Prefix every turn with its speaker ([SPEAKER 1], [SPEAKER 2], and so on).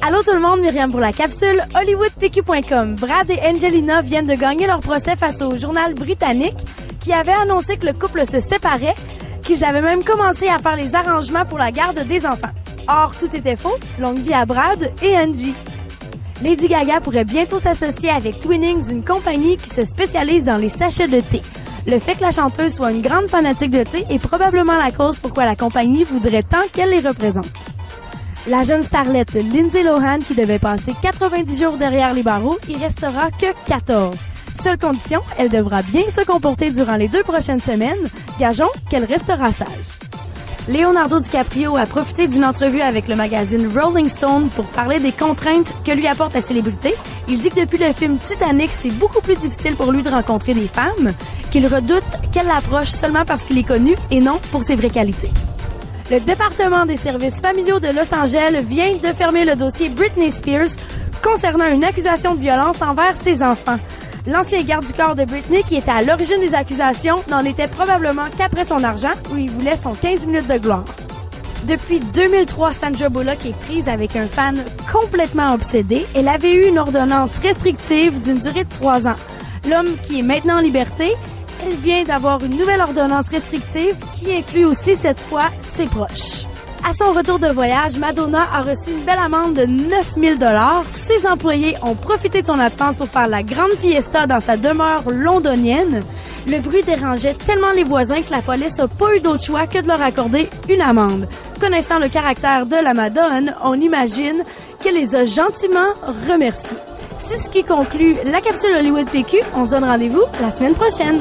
[SPEAKER 1] Allô tout le monde, Myriam pour la capsule HollywoodPQ.com. Brad et Angelina viennent de gagner leur procès face au journal britannique qui avait annoncé que le couple se séparait, qu'ils avaient même commencé à faire les arrangements pour la garde des enfants. Or, tout était faux. Longue vie à Brad et Angie. Lady Gaga pourrait bientôt s'associer avec Twinings, une compagnie qui se spécialise dans les sachets de thé. Le fait que la chanteuse soit une grande fanatique de thé est probablement la cause pourquoi la compagnie voudrait tant qu'elle les représente. La jeune starlette Lindsay Lohan, qui devait passer 90 jours derrière les barreaux, y restera que 14. Seule condition, elle devra bien se comporter durant les 2 prochaines semaines. Gageons qu'elle restera sage. Leonardo DiCaprio a profité d'une entrevue avec le magazine Rolling Stone pour parler des contraintes que lui apporte la célébrité. Il dit que depuis le film Titanic, c'est beaucoup plus difficile pour lui de rencontrer des femmes, qu'il redoute qu'elle l'approche seulement parce qu'il est connu et non pour ses vraies qualités. Le département des services familiaux de Los Angeles vient de fermer le dossier Britney Spears concernant une accusation de violence envers ses enfants. L'ancien garde du corps de Britney, qui était à l'origine des accusations, n'en était probablement qu'après son argent, où il voulait son 15 minutes de gloire. Depuis 2003, Sandra Bullock est prise avec un fan complètement obsédé. Elle avait eu une ordonnance restrictive d'une durée de 3 ans. L'homme, qui est maintenant en liberté, elle vient d'avoir une nouvelle ordonnance restrictive qui inclut aussi cette fois ses proches. À son retour de voyage, Madonna a reçu une belle amende de 9 000 $. Ses employés ont profité de son absence pour faire la grande fiesta dans sa demeure londonienne. Le bruit dérangeait tellement les voisins que la police n'a pas eu d'autre choix que de leur accorder une amende. Connaissant le caractère de la Madone, on imagine qu'elle les a gentiment remerciés. C'est ce qui conclut la capsule Hollywood PQ. On se donne rendez-vous la semaine prochaine.